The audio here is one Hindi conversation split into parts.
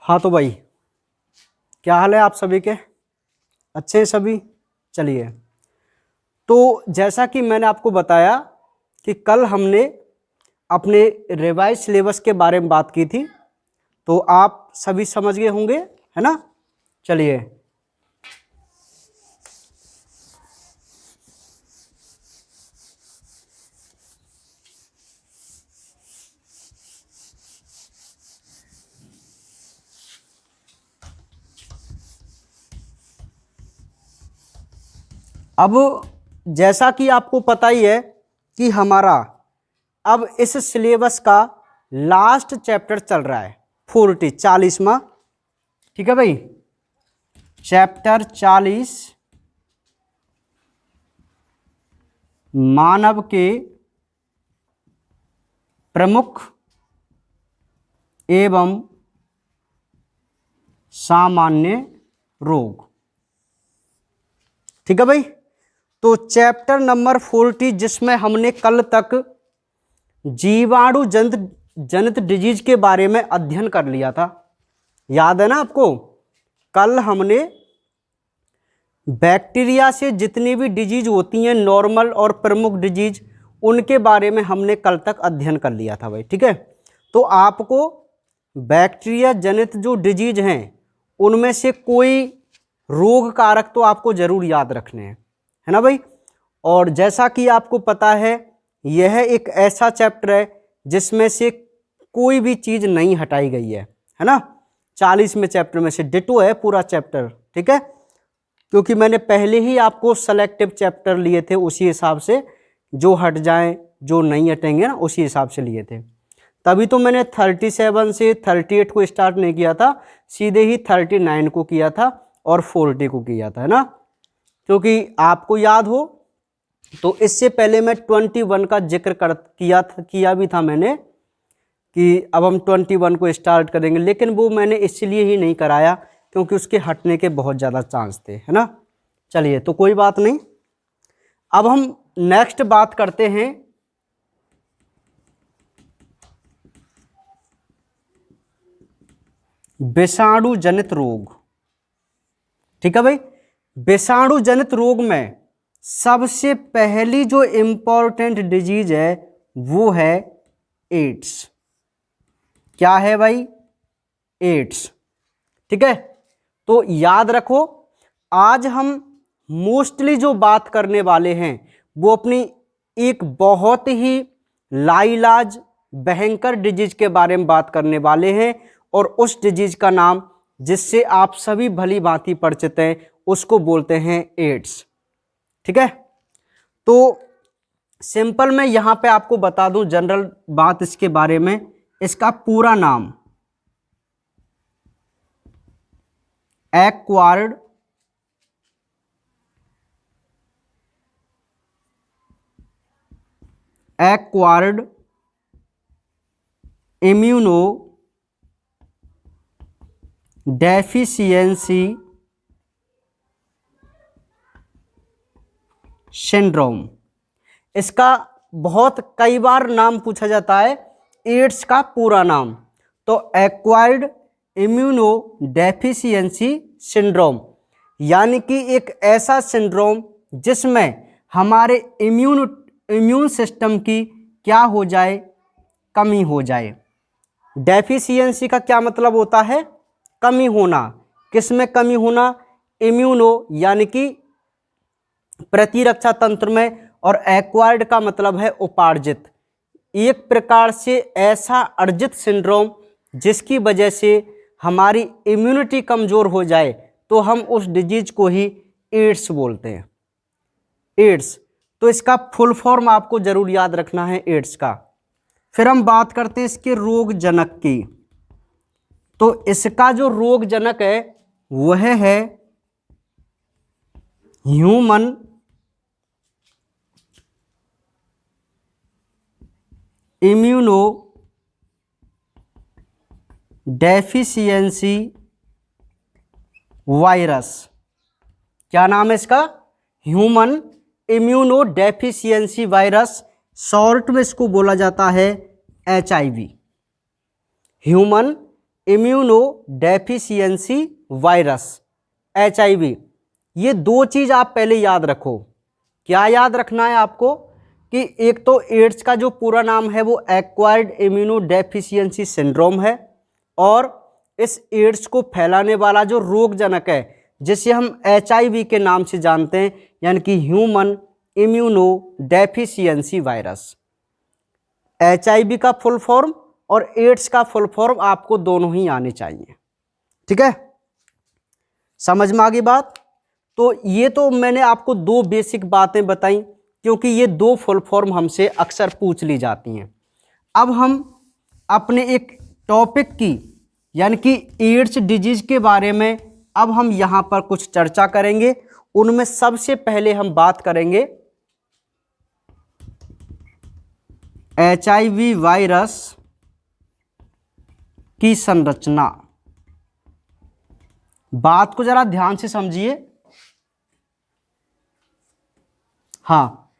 हाँ तो भाई, क्या हाल है आप सभी के? अच्छे हैं सभी? चलिए, तो जैसा कि मैंने आपको बताया कि कल हमने अपने रिवाइज सिलेबस के बारे में बात की थी, तो आप सभी समझ गए होंगे, है ना? चलिए, अब जैसा कि आपको पता ही है कि हमारा अब इस सिलेबस का लास्ट चैप्टर चल रहा है 40वां। ठीक है भाई, चैप्टर 40 मानव के प्रमुख एवं सामान्य रोग। ठीक है भाई, तो चैप्टर नंबर 40 जिसमें हमने कल तक जीवाणु जनित डिजीज के बारे में अध्ययन कर लिया था, याद है ना आपको? कल हमने बैक्टीरिया से जितनी भी डिजीज होती हैं, नॉर्मल और प्रमुख डिजीज, उनके बारे में हमने कल तक अध्ययन कर लिया था भाई। ठीक है, तो आपको बैक्टीरिया जनित जो डिजीज हैं उनमें से कोई रोग कारक तो आपको जरूर याद रखने हैं, है ना भाई? और जैसा कि आपको पता है, यह एक ऐसा चैप्टर है जिसमें से कोई भी चीज नहीं हटाई गई है ना? 40वें चैप्टर में से डिटो है पूरा चैप्टर। ठीक है, क्योंकि मैंने पहले ही आपको सेलेक्टिव चैप्टर लिए थे, उसी हिसाब से जो हट जाएं, जो नहीं हटेंगे ना, उसी हिसाब से लिए थे। तभी तो मैंने 37 से 38 को स्टार्ट नहीं किया था, सीधे ही 39 को किया था और 40 को किया था, है ना? क्योंकि आपको याद हो तो इससे पहले मैं 21 का जिक्र किया भी था मैंने कि अब हम 21 को स्टार्ट करेंगे, लेकिन वो मैंने इसलिए ही नहीं कराया क्योंकि उसके हटने के बहुत ज़्यादा चांस थे, है ना? चलिए, तो कोई बात नहीं, अब हम नेक्स्ट बात करते हैं विषाणु जनित रोग। ठीक है भाई, विषाणु जनित रोग में सबसे पहली जो इंपॉर्टेंट डिजीज है वो है एड्स। क्या है भाई? एड्स। ठीक है, तो याद रखो, आज हम मोस्टली जो बात करने वाले हैं वो अपनी एक बहुत ही लाइलाज भयंकर डिजीज के बारे में बात करने वाले हैं, और उस डिजीज का नाम जिससे आप सभी भली भांति परिचित हैं उसको बोलते हैं एड्स। ठीक है, तो सिंपल मैं यहां पे आपको बता दूं जनरल बात इसके बारे में। इसका पूरा नाम एक्वायर्ड इम्यूनो डेफिशिएंसी सिंड्रोम। इसका बहुत कई बार नाम पूछा जाता है, एड्स का पूरा नाम। तो एक्वायर्ड इम्यूनो डेफिशिएंसी सिंड्रोम, यानी कि एक ऐसा सिंड्रोम जिसमें हमारे इम्यून सिस्टम की क्या हो जाए? कमी हो जाए। डेफिशिएंसी का क्या मतलब होता है? कमी होना। किसमें कमी होना? इम्यूनो यानी कि प्रतिरक्षा तंत्र में, और एक्वायर्ड का मतलब है उपार्जित। एक प्रकार से ऐसा अर्जित सिंड्रोम जिसकी वजह से हमारी इम्यूनिटी कमजोर हो जाए तो हम उस डिजीज को ही एड्स बोलते हैं। एड्स, तो इसका फुल फॉर्म आपको जरूर याद रखना है एड्स का। फिर हम बात करते हैं इसके रोग जनक की। तो इसका जो रोग जनक है वह है ह्यूमन इम्यूनो डेफिशिएंसी वायरस। क्या नाम है इसका? Human immuno deficiency virus. Short में इसको बोला जाता है HIV, human immuno deficiency virus, HIV। ये दो चीज़ आप पहले याद रखो। क्या याद रखना है आपको कि एक तो एड्स का जो पूरा नाम है वो एक्वायर्ड इम्यूनो डेफिशिएंसी सिंड्रोम है, और इस एड्स को फैलाने वाला जो रोगजनक है जिसे हम HIV के नाम से जानते हैं, यानी कि human immuno deficiency virus. HIV का फुल फॉर्म और एड्स का फुल फॉर्म आपको दोनों ही आने चाहिए, ठीक है। समझ में आ गई बात। तो ये तो मैंने आपको दो बेसिक बातें बताई, क्योंकि ये दो फुल फॉर्म हमसे अक्सर पूछ ली जाती हैं। अब हम अपने एक टॉपिक की यानी कि एड्स डिजीज के बारे में अब हम यहाँ पर कुछ चर्चा करेंगे। उनमें सबसे पहले हम बात करेंगे HIV वायरस की संरचना। बात को जरा ध्यान से समझिए। हाँ,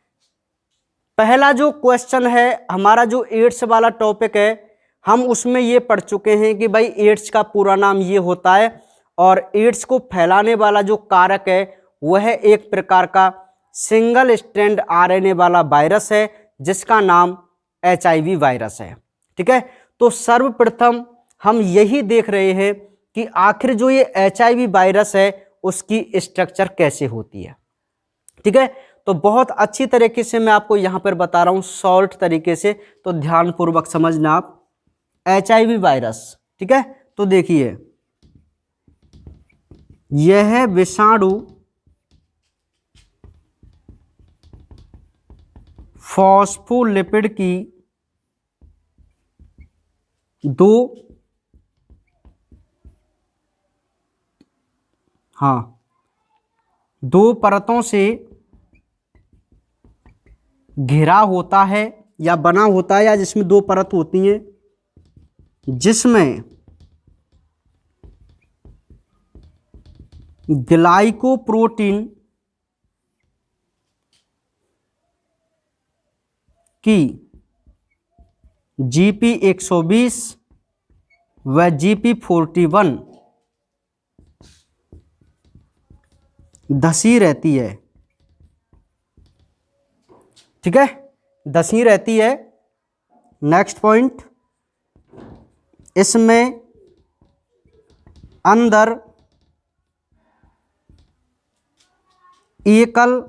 पहला जो क्वेश्चन है हमारा, जो एड्स वाला टॉपिक है, हम उसमें ये पढ़ चुके हैं कि भाई एड्स का पूरा नाम ये होता है, और एड्स को फैलाने वाला जो कारक है वह एक प्रकार का सिंगल स्ट्रैंड RNA वाला वायरस है जिसका नाम HIV वायरस है, ठीक है। तो सर्वप्रथम हम यही देख रहे हैं कि आखिर जो ये HIV वायरस है उसकी स्ट्रक्चर कैसे होती है, ठीक है। तो बहुत अच्छी तरीके से मैं आपको यहाँ पर बता रहा हूँ, शॉर्ट तरीके से, तो ध्यानपूर्वक समझना आप। HIV वायरस, ठीक है। तो देखिए, यह विषाणु फॉस्फोलिपिड की दो परतों से घिरा होता है या बना होता है, या जिसमें दो परत होती हैं, जिसमें ग्लाइकोप्रोटीन की GP120 व GP41 धसी रहती है, ठीक है, धसी रहती है। नेक्स्ट पॉइंट, इसमें अंदर एकल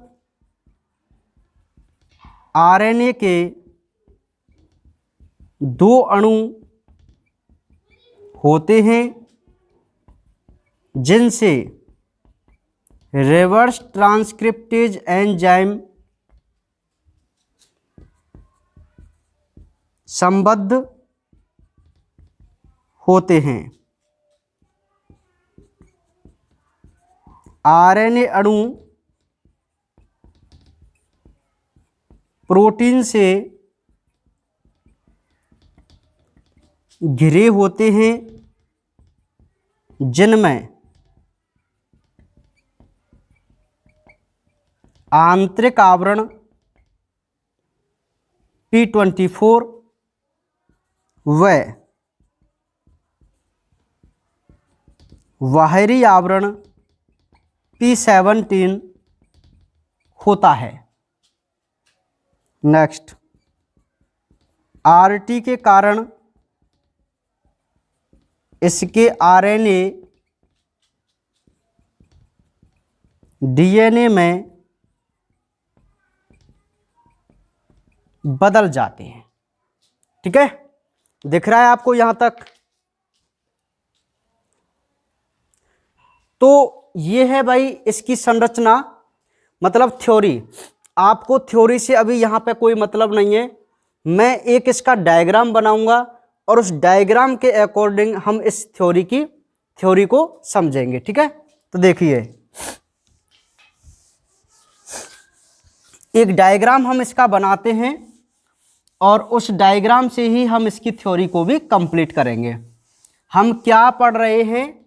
RNA के दो अणु होते हैं जिनसे रिवर्स ट्रांसक्रिप्टेज एंजाइम संबद्ध होते हैं। RNA अणु प्रोटीन से घिरे होते हैं जिनमें आंतरिक आवरण P24 व बाहरी आवरण P17 होता है। नेक्स्ट, RT के कारण इसके RNA DNA में बदल जाते हैं, ठीक है। दिख रहा है आपको यहां तक। तो ये है भाई इसकी संरचना, मतलब थ्योरी। आपको थ्योरी से अभी यहां पे कोई मतलब नहीं है, मैं एक इसका डायग्राम बनाऊंगा और उस डायग्राम के अकॉर्डिंग हम इस थ्योरी को समझेंगे, ठीक है। तो देखिए, एक डायग्राम हम इसका बनाते हैं और उस डायग्राम से ही हम इसकी थ्योरी को भी कंप्लीट करेंगे। हम क्या पढ़ रहे हैं?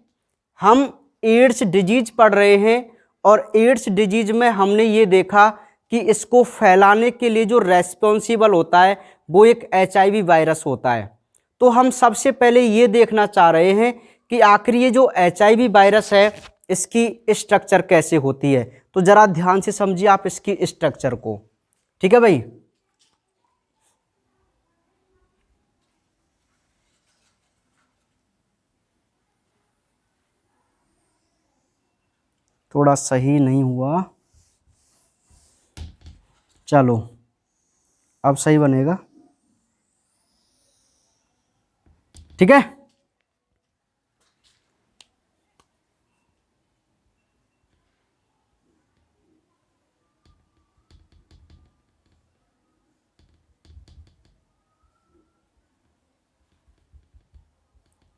हम एड्स डिजीज पढ़ रहे हैं, और एड्स डिजीज में हमने ये देखा कि इसको फैलाने के लिए जो रेस्पॉन्सिबल होता है वो एक HIV वायरस होता है। तो हम सबसे पहले ये देखना चाह रहे हैं कि आखिर ये जो HIV वायरस है इसकी स्ट्रक्चर कैसे होती है। तो जरा ध्यान से समझिए आप इसकी स्ट्रक्चर को, ठीक है भाई। थोड़ा सही नहीं हुआ, चलो अब सही बनेगा, ठीक है।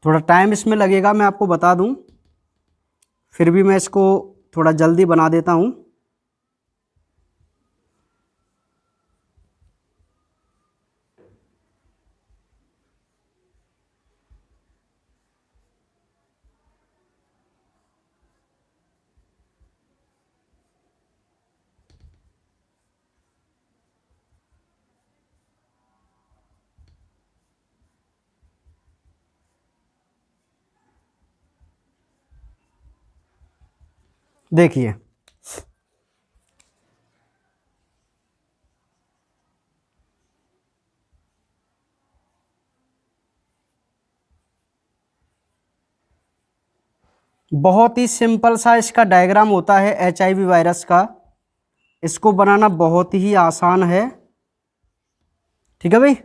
थोड़ा टाइम इसमें लगेगा, मैं आपको बता दूं, फिर भी मैं इसको थोड़ा जल्दी बना देता हूं। देखिए बहुत ही सिंपल सा इसका डायग्राम होता है HIV वायरस का। इसको बनाना बहुत ही आसान है, ठीक है भाई।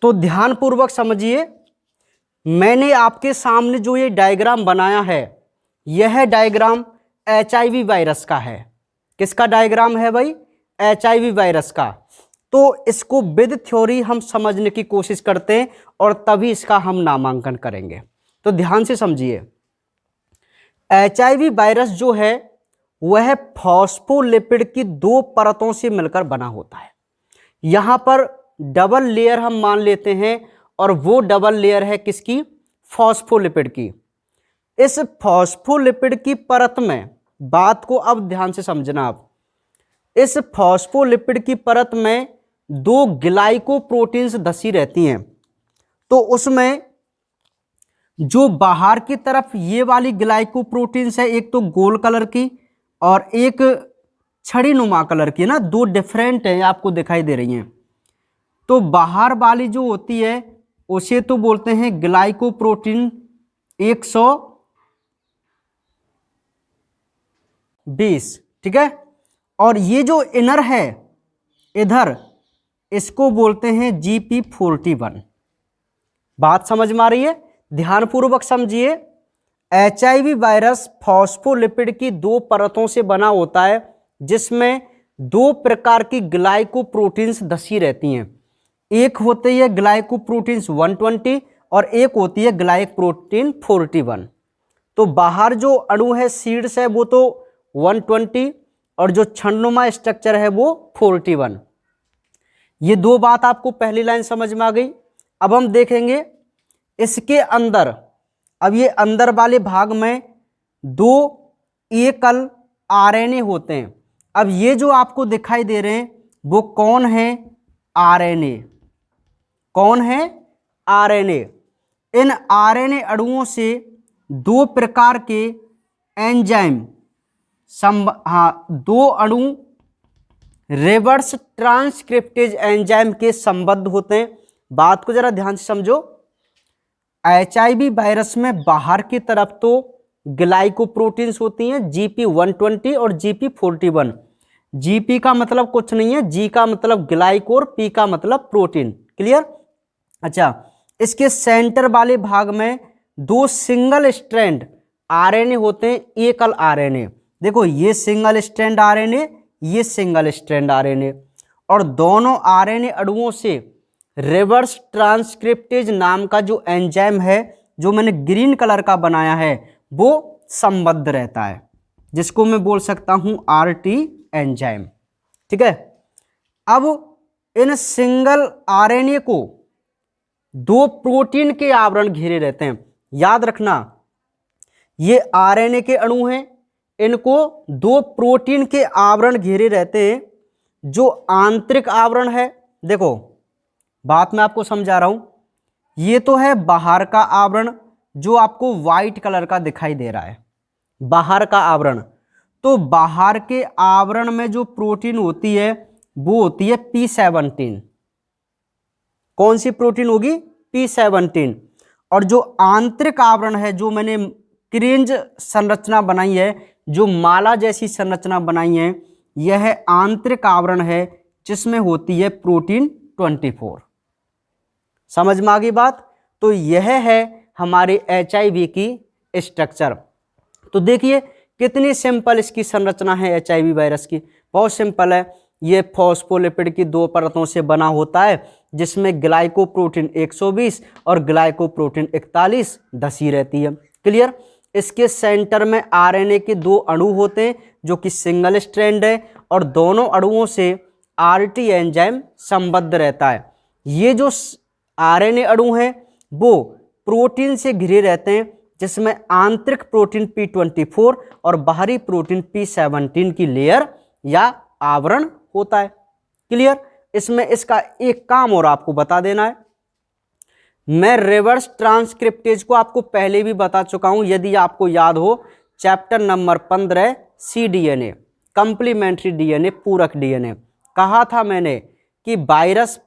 तो ध्यानपूर्वक समझिए, मैंने आपके सामने जो ये डायग्राम बनाया है, यह डायग्राम HIV वायरस का है। किसका डायग्राम है भाई? HIV वायरस का। तो इसको विद थ्योरी हम समझने की कोशिश करते हैं और तभी इसका हम नामांकन करेंगे। तो ध्यान से समझिए, HIV वायरस जो है वह फॉस्फोलिपिड की 2 परतों से मिलकर बना होता है। यहां पर डबल लेयर हम मान लेते हैं और वो डबल लेयर है किसकी? फॉस्फोलिपिड की। इस फॉस्फोलिपिड की परत में, बात को अब ध्यान से समझना आप, इस फॉस्फोलिपिड की परत में 2 ग्लाइकोप्रोटीन्स धसी रहती हैं। तो उसमें जो बाहर की तरफ ये वाली ग्लाइकोप्रोटीन्स है, एक तो गोल कलर की और एक छड़ी नुमा कलर की, ना 2 डिफरेंट है, आपको दिखाई दे रही हैं। तो बाहर वाली जो होती है उसे तो बोलते हैं ग्लाइकोप्रोटीन 120, ठीक है। और ये जो इनर है इधर, इसको बोलते हैं GP41। बात समझ में आ रही है? ध्यानपूर्वक समझिए, HIV वायरस फॉस्फोलिपिड की 2 परतों से बना होता है, जिसमें 2 प्रकार की ग्लाइकोप्रोटीन्स धसी रहती हैं। एक होती है ग्लाइकोप्रोटीन्स 120 और एक होती है ग्लाइकोप्रोटीन 41। तो बाहर जो अणु है, सीड्स है, वो तो 120 और जो छन्नुमा स्ट्रक्चर है वो 41। ये 2 बात आपको पहली लाइन समझ में आ गई। अब हम देखेंगे इसके अंदर, अब ये अंदर वाले भाग में 2 एकल RNA होते हैं। अब ये जो आपको दिखाई दे रहे हैं वो कौन है? RNA। कौन है? RNA। इन RNA अणुओं से 2 प्रकार के एंजाइम 2 अणु रिवर्स ट्रांसक्रिप्टेज एंजाइम के संबद्ध होते हैं। बात को जरा ध्यान से समझो, HIV वायरस में बाहर की तरफ तो ग्लाइकोप्रोटीन्स होती हैं GP120 और GP41। GP का मतलब कुछ नहीं है, G का मतलब ग्लाइको और P का मतलब प्रोटीन। क्लियर? अच्छा, इसके सेंटर वाले भाग में 2 सिंगल स्ट्रैंड RNA होते हैं, एकल RNA। देखो, ये सिंगल स्ट्रैंड RNA, ये सिंगल स्ट्रैंड RNA, और दोनों RNA अणुओं से रिवर्स ट्रांसक्रिप्टेज नाम का जो एंजाइम है, जो मैंने ग्रीन कलर का बनाया है, वो संबद्ध रहता है, जिसको मैं बोल सकता हूं आरटी एंजाइम। ठीक है, अब इन सिंगल आरएनए को दो प्रोटीन के आवरण घेरे रहते हैं। याद रखना, ये आरएनए के अणु हैं, इनको दो प्रोटीन के आवरण घेरे रहते हैं। जो आंतरिक आवरण है, देखो बात मैं आपको समझा रहा हूं, ये तो है बाहर का आवरण जो आपको व्हाइट कलर का दिखाई दे रहा है, बाहर का आवरण। तो बाहर के आवरण में जो प्रोटीन होती है वो होती है P17। कौन सी प्रोटीन होगी? P17। और जो आंतरिक आवरण है, जो मैंने क्रेंज संरचना बनाई है, जो माला जैसी संरचना बनाई है, यह आंतरिक आवरण है जिसमें होती है प्रोटीन 24। समझ में आ गई बात? तो यह है हमारे HIV की स्ट्रक्चर। तो देखिए कितनी सिंपल इसकी संरचना है HIV वायरस की, बहुत सिंपल है। ये फॉस्फोलिपिड की दो परतों से बना होता है, जिसमें ग्लाइकोप्रोटीन 120 और ग्लाइकोप्रोटीन 41 धसी रहती है। क्लियर? इसके सेंटर में आरएनए के दो अणु होते हैं जो कि सिंगल स्ट्रैंड है, और दोनों अणुओं से आरटी एंजाइम संबद्ध रहता है। ये जो आरएनए अणु हैं वो प्रोटीन से घिरे रहते हैं, जिसमें आंतरिक प्रोटीन P24 और बाहरी प्रोटीन P17 की लेयर या आवरण होता है। क्लियर? इसमें इसका एक काम और आपको बता देना है। मैं रिवर्स ट्रांसक्रिप्टेज को आपको पहले भी बता चुका हूं, यदि आपको याद हो, chapter number 15 cDNA, complementary DNA, पूरक डीएनए। कहा था मैंने कि वायरस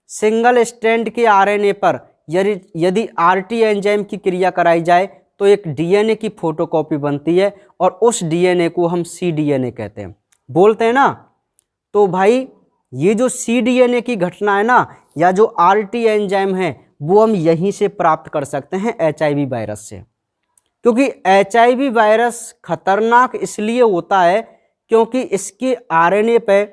सिंगल स्ट्रैंड के आरएनए पर यदि आरटी एंजाइम की क्रिया कराई जाए तो एक डीएनए की फोटोकॉपी बनती है, और उस डीएनए को हम cDNA कहते हैं, बोलते हैं ना। तो भाई ये जो cDNA की घटना है ना, या जो आरटी एंजाइम है, वो हम यहीं से प्राप्त कर सकते हैं HIV वायरस से। क्योंकि HIV वायरस खतरनाक इसलिए होता है क्योंकि इसके आरएनए पे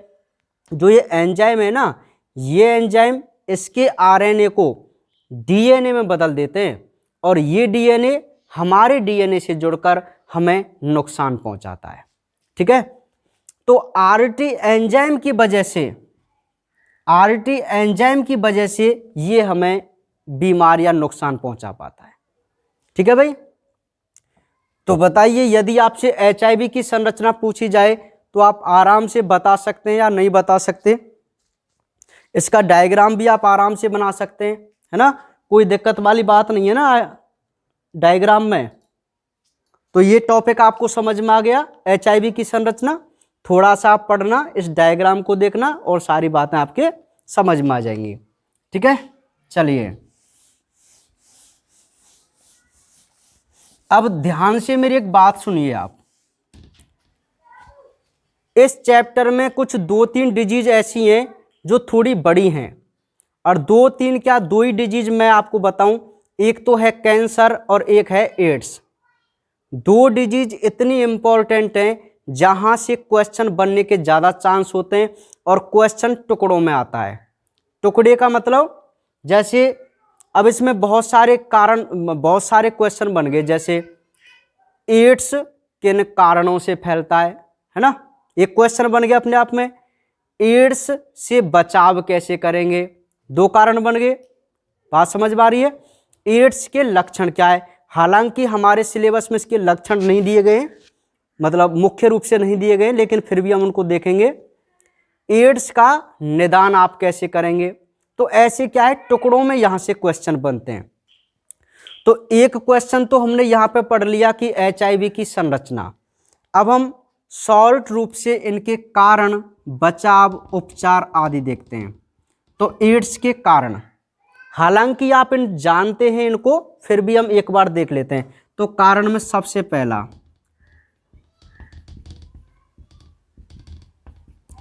जो ये एंजाइम है ना, ये एंजाइम इसके आरएनए को डीएनए में बदल देते हैं, और ये डीएनए हमारे डीएनए से जुड़कर हमें नुकसान पहुंचाता है। ठीक है, तो आरटी एंजाइम की वजह से ये हमें बीमारी या नुकसान पहुंचा पाता है। ठीक है भाई? तो बताइए, यदि आपसे HIV की संरचना पूछी जाए तो आप आराम से बता सकते हैं या नहीं बता सकते? इसका डायग्राम भी आप आराम से बना सकते हैं, है ना, कोई दिक्कत वाली बात नहीं है ना डायग्राम में। तो ये टॉपिक आपको समझ में आ गया, HIV की संरचना। थोड़ा सा आप पढ़ना, इस डायग्राम को देखना, और सारी बातें आपके समझ में आ जाएंगी। ठीक है, चलिए अब ध्यान से मेरी एक बात सुनिए आप। इस चैप्टर में कुछ 2-3 डिजीज ऐसी हैं जो थोड़ी बड़ी हैं, और 2-3 क्या, 2 ही डिजीज मैं आपको बताऊं। एक तो है कैंसर और एक है एड्स। 2 डिजीज इतनी इंपॉर्टेंट हैं जहां से क्वेश्चन बनने के ज़्यादा चांस होते हैं, और क्वेश्चन टुकड़ों में आता है। टुकड़े का मतलब, जैसे अब इसमें बहुत सारे क्वेश्चन बन गए, जैसे एड्स किन कारणों से फैलता है ना, एक क्वेश्चन बन गया अपने आप में। एड्स से बचाव कैसे करेंगे, 2 कारण बन गए। बात समझ में आ रही है? एड्स के लक्षण क्या है, हालांकि हमारे सिलेबस में इसके लक्षण नहीं दिए गए, मतलब मुख्य रूप से नहीं दिए गए, लेकिन फिर भी हम उनको देखेंगे। एड्स का निदान आप कैसे करेंगे? तो ऐसे क्या है, टुकड़ों में यहां से क्वेश्चन बनते हैं। तो एक क्वेश्चन तो हमने यहां पे पढ़ लिया कि HIV की संरचना। अब हम शॉर्ट रूप से इनके कारण, बचाव, उपचार आदि देखते हैं। तो एड्स के कारण, हालांकि आप इन जानते हैं इनको, फिर भी हम एक बार देख लेते हैं। तो कारण में सबसे पहला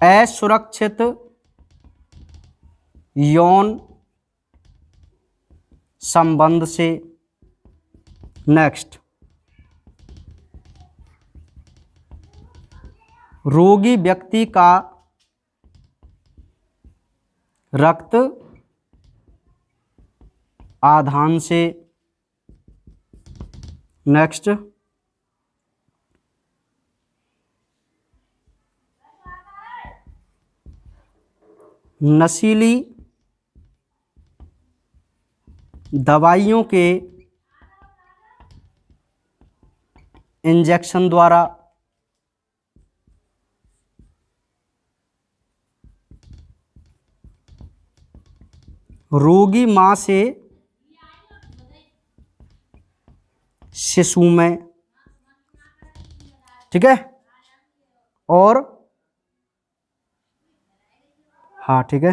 असुरक्षित यौन संबंध से। नेक्स्ट, रोगी व्यक्ति का रक्त आधान से नेक्स्ट, नशीली दवाइयों के इंजेक्शन द्वारा रोगी मां से शिशु में, ठीक है, और हाँ ठीक है,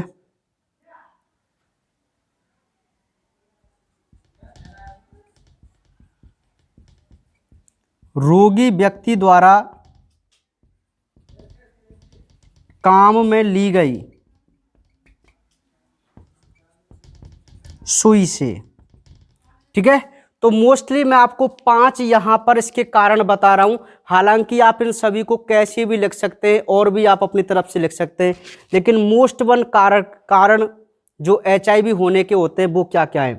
रोगी व्यक्ति द्वारा काम में ली गई सुई से, ठीक है। तो मोस्टली मैं आपको 5 यहाँ पर इसके कारण बता रहा हूँ, हालांकि आप इन सभी को कैसे भी लिख सकते हैं और भी आप अपनी तरफ से लिख सकते हैं, लेकिन मोस्ट वन कारण जो HIV होने के होते हैं वो क्या क्या है।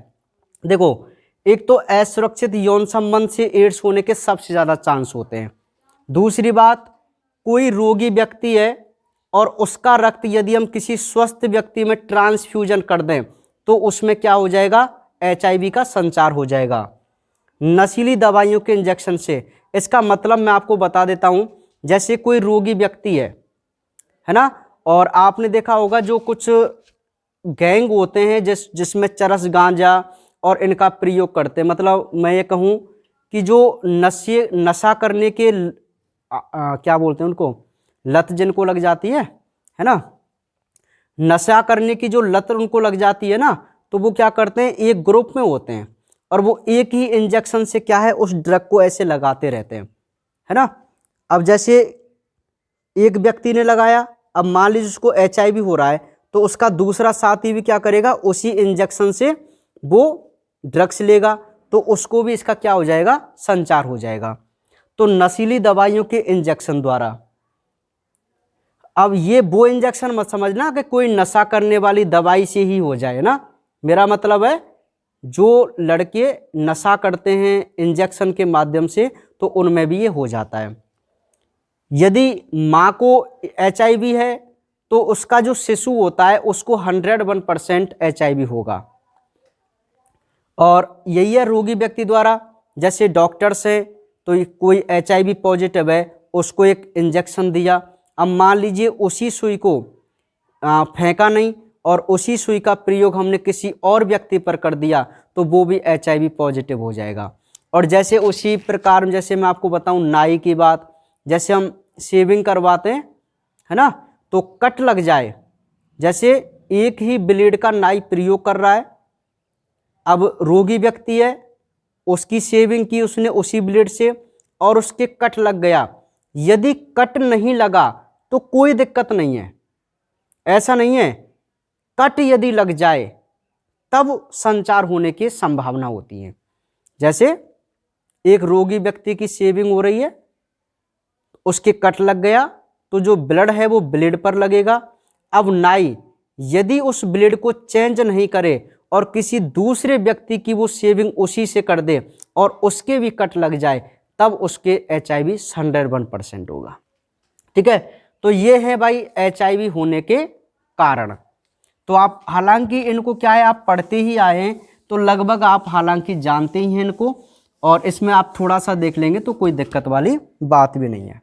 देखो, एक तो असुरक्षित यौन संबंध से एड्स होने के सबसे ज़्यादा चांस होते हैं। दूसरी बात, कोई रोगी व्यक्ति है और उसका रक्त यदि हम किसी स्वस्थ व्यक्ति में ट्रांसफ्यूजन कर दें तो उसमें क्या हो जाएगा, HIV का संचार हो जाएगा। नशीली दवाइयों के इंजेक्शन से, इसका मतलब मैं आपको बता देता हूं, जैसे कोई रोगी व्यक्ति है ना, और आपने देखा होगा जो कुछ गैंग होते हैं जिसमें चरस गांजा और इनका प्रयोग करते हैं, मतलब मैं ये कहूं कि जो नशा करने के क्या बोलते हैं उनको, लत जिनको लग जाती है ना, नशा करने की जो लत उनको लग जाती है ना, तो वो क्या करते हैं, एक ग्रुप में होते हैं और वो एक ही इंजेक्शन से क्या है, उस ड्रग को ऐसे लगाते रहते हैं, है ना। अब जैसे एक व्यक्ति ने लगाया, अब मान लीजिए उसको HIV हो रहा है, तो उसका दूसरा साथी भी क्या करेगा, उसी इंजेक्शन से वो ड्रग्स लेगा, तो उसको भी इसका क्या हो जाएगा, संचार हो जाएगा। तो नशीली दवाइयों के इंजेक्शन द्वारा, अब ये वो इंजेक्शन मत समझना कि कोई नशा करने वाली दवाई से ही हो जाए ना, मेरा मतलब है जो लड़के नशा करते हैं इंजेक्शन के माध्यम से, तो उनमें भी ये हो जाता है। यदि माँ को HIV है तो उसका जो शिशु होता है उसको 101% HIV होगा। और यही है रोगी व्यक्ति द्वारा, जैसे डॉक्टर्स है तो कोई HIV पॉजिटिव है, उसको एक इंजेक्शन दिया, अब मान लीजिए उसी सुई को फेंका नहीं और उसी सुई का प्रयोग हमने किसी और व्यक्ति पर कर दिया तो वो भी HIV पॉजिटिव हो जाएगा। और जैसे उसी प्रकार, जैसे मैं आपको बताऊं नाई की बात, जैसे हम शेविंग करवाते हैं है ना, तो कट लग जाए, जैसे एक ही ब्लेड का नाई प्रयोग कर रहा है, अब रोगी व्यक्ति है, उसकी शेविंग की उसने उसी ब्लेड से और उसके कट लग गया, यदि कट नहीं लगा तो कोई दिक्कत नहीं है, ऐसा नहीं है, कट यदि लग जाए तब संचार होने की संभावना होती है। जैसे एक रोगी व्यक्ति की शेविंग हो रही है, उसके कट लग गया तो जो ब्लड है वो ब्लेड पर लगेगा, अब नाई यदि उस ब्लेड को चेंज नहीं करे और किसी दूसरे व्यक्ति की वो शेविंग उसी से कर दे और उसके भी कट लग जाए, तब उसके HIV 101% होगा, ठीक है। तो ये है भाई HIV होने के कारण। तो आप हालांकि इनको क्या है, आप पढ़ते ही आए हैं तो लगभग आप हालांकि जानते ही हैं इनको, और इसमें आप थोड़ा सा देख लेंगे तो कोई दिक्कत वाली बात भी नहीं है।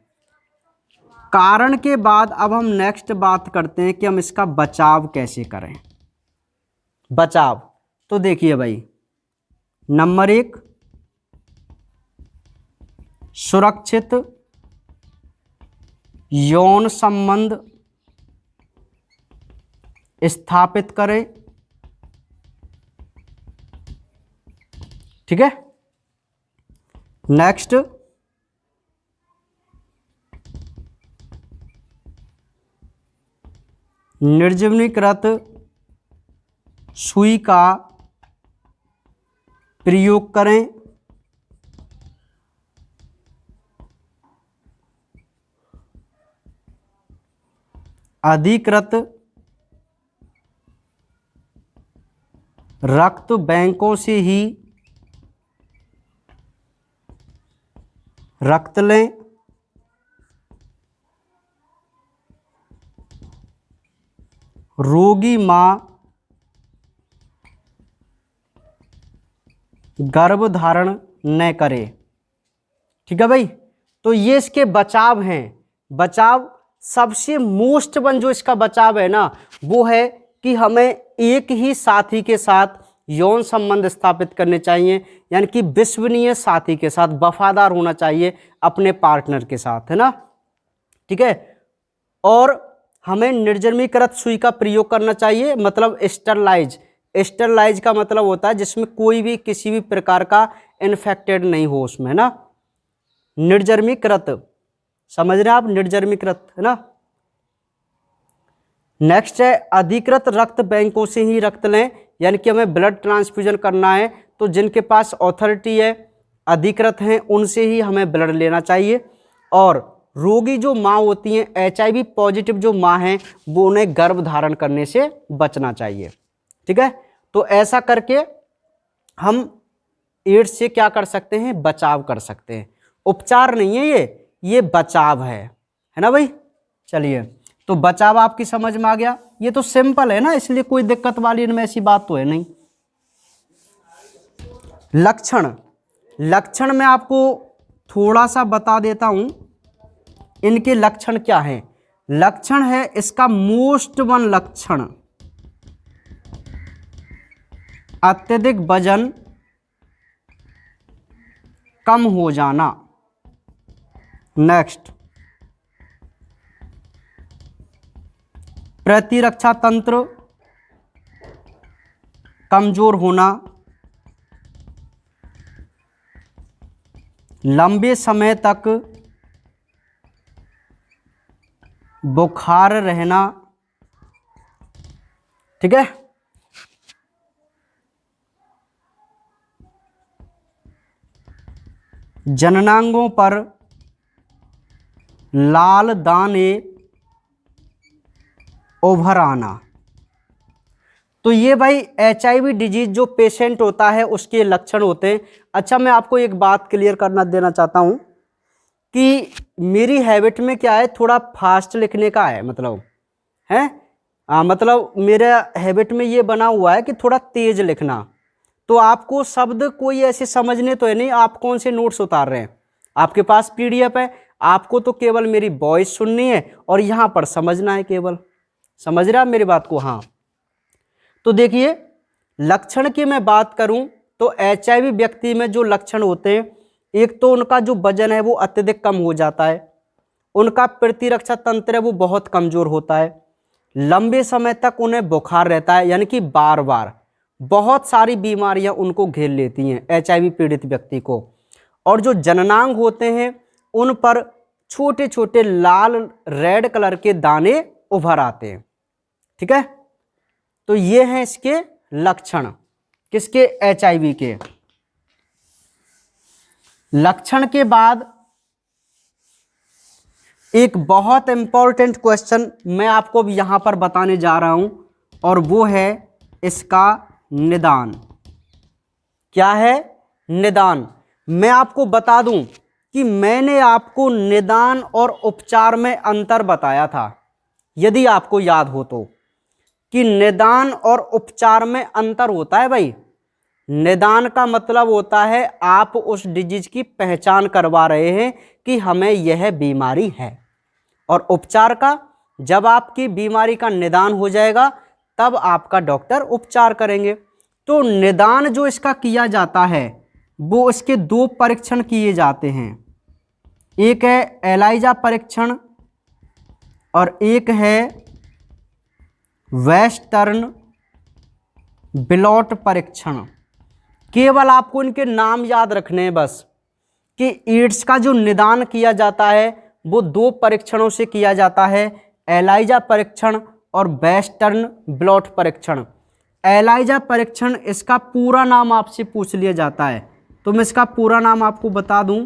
कारण के बाद अब हम नेक्स्ट बात करते हैं कि हम इसका बचाव कैसे करें। बचाव तो देखिए भाई, नंबर 1, सुरक्षित यौन संबंध स्थापित करें, ठीक है। नेक्स्ट, निर्जमीकृत सुई का प्रयोग करें, अधिकृत रक्त बैंकों से ही रक्त लें, रोगी मां गर्भ धारण न करे। ठीक है भाई, तो ये इसके बचाव हैं। बचाव सबसे मोस्ट वन जो इसका बचाव है ना, वो है कि हमें एक ही साथी के साथ यौन संबंध स्थापित करने चाहिए, यानी कि विश्वसनीय साथी के साथ वफादार होना चाहिए अपने पार्टनर के साथ, है ना। ठीक है, और हमें निर्जमीकृत सुई का प्रयोग करना चाहिए, मतलब स्टरलाइज। स्टरलाइज का मतलब होता है जिसमें कोई भी किसी भी प्रकार का इन्फेक्टेड नहीं हो उसमें, है ना। निर्जमीकृत, समझ रहे हैं आप, निर्जमीकृत, है ना। नेक्स्ट है अधिकृत रक्त बैंकों से ही रक्त लें, यानी कि हमें ब्लड ट्रांसफ्यूजन करना है तो जिनके पास अथॉरिटी है, अधिकृत हैं, उनसे ही हमें ब्लड लेना चाहिए। और रोगी जो माँ होती हैं, HIV पॉजिटिव जो माँ हैं, वो उन्हें गर्भ धारण करने से बचना चाहिए। ठीक है, तो ऐसा करके हम एड्स से क्या कर सकते हैं, बचाव कर सकते हैं। उपचार नहीं है ये बचाव है ना भाई। चलिए, तो बचाव आपकी समझ में आ गया। ये तो सिंपल है ना, इसलिए कोई दिक्कत वाली इनमें ऐसी बात तो है नहीं। लक्षण मैं आपको थोड़ा सा बता देता हूं, इनके लक्षण क्या हैं। लक्षण है इसका मोस्ट वन लक्षण, अत्यधिक वजन कम हो जाना। नेक्स्ट, प्रतिरक्षा तंत्र कमजोर होना, लंबे समय तक बुखार रहना। ठीक है, जननांगों पर लाल दाने उभर आना। तो ये भाई HIV डिजीज जो पेशेंट होता है उसके लक्षण होते हैं। अच्छा, मैं आपको एक बात क्लियर करना देना चाहता हूं कि मेरी हैबिट में क्या है, थोड़ा फास्ट लिखने का है, मतलब है मतलब मेरे हैबिट में ये बना हुआ है कि थोड़ा तेज लिखना। तो आपको शब्द कोई ऐसे समझने तो है नहीं, आप कौन से नोट्स उतार रहे हैं, आपके पास PDF है, आपको तो केवल मेरी वॉइस सुननी है और यहां पर समझना है केवल। समझ रहे आप मेरी बात को? हाँ, तो देखिए लक्षण की मैं बात करूं तो HIV व्यक्ति में जो लक्षण होते हैं, एक तो उनका जो वजन है वो अत्यधिक कम हो जाता है, उनका प्रतिरक्षा तंत्र है वो बहुत कमजोर होता है, लंबे समय तक उन्हें बुखार रहता है, यानी कि बार बार बहुत सारी बीमारियां उनको घेर लेती हैं HIV पीड़ित व्यक्ति को। और जो जननांग होते हैं उन पर छोटे छोटे लाल रेड कलर के दाने उभर आते हैं। ठीक है, तो ये हैं इसके लक्षण, किसके, HIV के। लक्षण के बाद एक बहुत इंपॉर्टेंट क्वेश्चन मैं आपको भी यहां पर बताने जा रहा हूं, और वो है इसका निदान। क्या है? निदान। मैं आपको बता दूं कि मैंने आपको निदान और उपचार में अंतर बताया था, यदि आपको याद हो तो, कि निदान और उपचार में अंतर होता है भाई। निदान का मतलब होता है आप उस डिजीज की पहचान करवा रहे हैं कि हमें यह बीमारी है, और उपचार का, जब आपकी बीमारी का निदान हो जाएगा तब आपका डॉक्टर उपचार करेंगे। तो निदान जो इसका किया जाता है वो इसके 2 परीक्षण किए जाते हैं, एक है एलाइजा परीक्षण और एक है वेस्टर्न ब्लॉट परीक्षण। केवल आपको इनके नाम याद रखने हैं बस, कि एड्स का जो निदान किया जाता है वो 2 परीक्षणों से किया जाता है, एलाइजा परीक्षण और वेस्टर्न ब्लॉट परीक्षण। एलाइजा परीक्षण, इसका पूरा नाम आपसे पूछ लिया जाता है, तो मैं इसका पूरा नाम आपको बता दूं,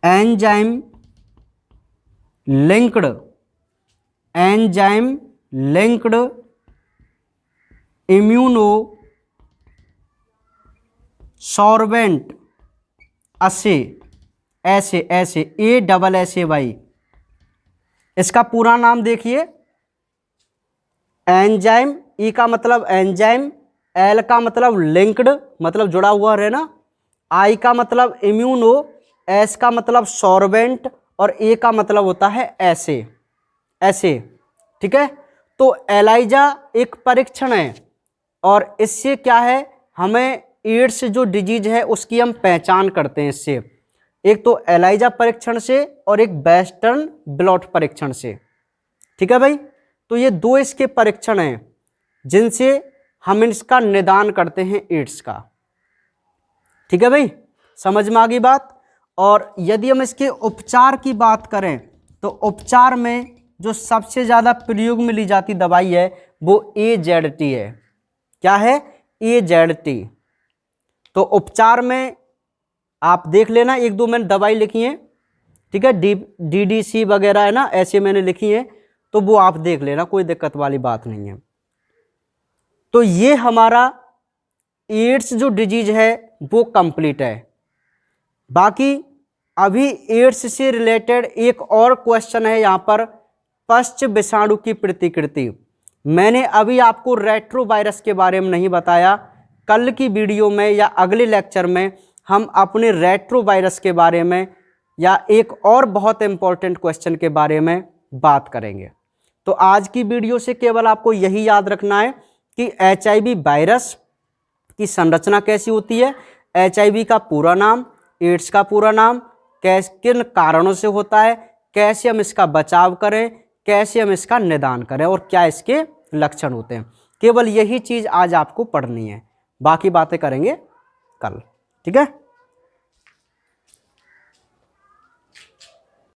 एंजाइम लिंक्ड इम्यूनो सॉर्बेंट असे। ऐसे ऐसे ASSAY। इसका पूरा नाम देखिए, एंजाइम, ई का मतलब एंजाइम, एल का मतलब लिंक्ड मतलब जुड़ा हुआ रहना, आई का मतलब इम्यूनो, एस का मतलब सॉर्बेंट और ए का मतलब होता है ऐसे ऐसे। ठीक है, तो एलाइजा एक परीक्षण है और इससे क्या है, हमें एड्स जो डिजीज है उसकी हम पहचान करते हैं इससे, एक तो एलाइजा परीक्षण से और एक वेस्टर्न ब्लॉट परीक्षण से। ठीक है भाई, तो ये दो इसके परीक्षण हैं जिनसे हम इसका निदान करते हैं एड्स का। ठीक है भाई, समझ में आ गई बात। और यदि हम इसके उपचार की बात करें तो उपचार में जो सबसे ज़्यादा प्रयोग में ली जाती दवाई है वो AZT है। क्या है? AZT। तो उपचार में आप देख लेना, एक दो मैंने दवाई लिखी है, ठीक है, DDC वगैरह है ना, ऐसे मैंने लिखी है, तो वो आप देख लेना, कोई दिक्कत वाली बात नहीं है। तो ये हमारा एड्स जो डिजीज है वो कंप्लीट है। बाकी अभी एड्स से रिलेटेड एक और क्वेश्चन है यहाँ पर, पश्च विषाणु की प्रतिकृति। मैंने अभी आपको रेट्रोवायरस के बारे में नहीं बताया, कल की वीडियो में या अगले लेक्चर में हम अपने रेट्रोवायरस के बारे में या एक और बहुत इंपॉर्टेंट क्वेश्चन के बारे में बात करेंगे। तो आज की वीडियो से केवल आपको यही याद रखना है कि HIV वायरस की संरचना कैसी होती है, HIV का पूरा नाम, एड्स का पूरा नाम, किन कारणों से होता है, कैसे हम इसका बचाव करें, कैसे हम इसका निदान करें और क्या इसके लक्षण होते हैं। केवल यही चीज़ आज आपको पढ़नी है, बाकी बातें करेंगे कल। ठीक है।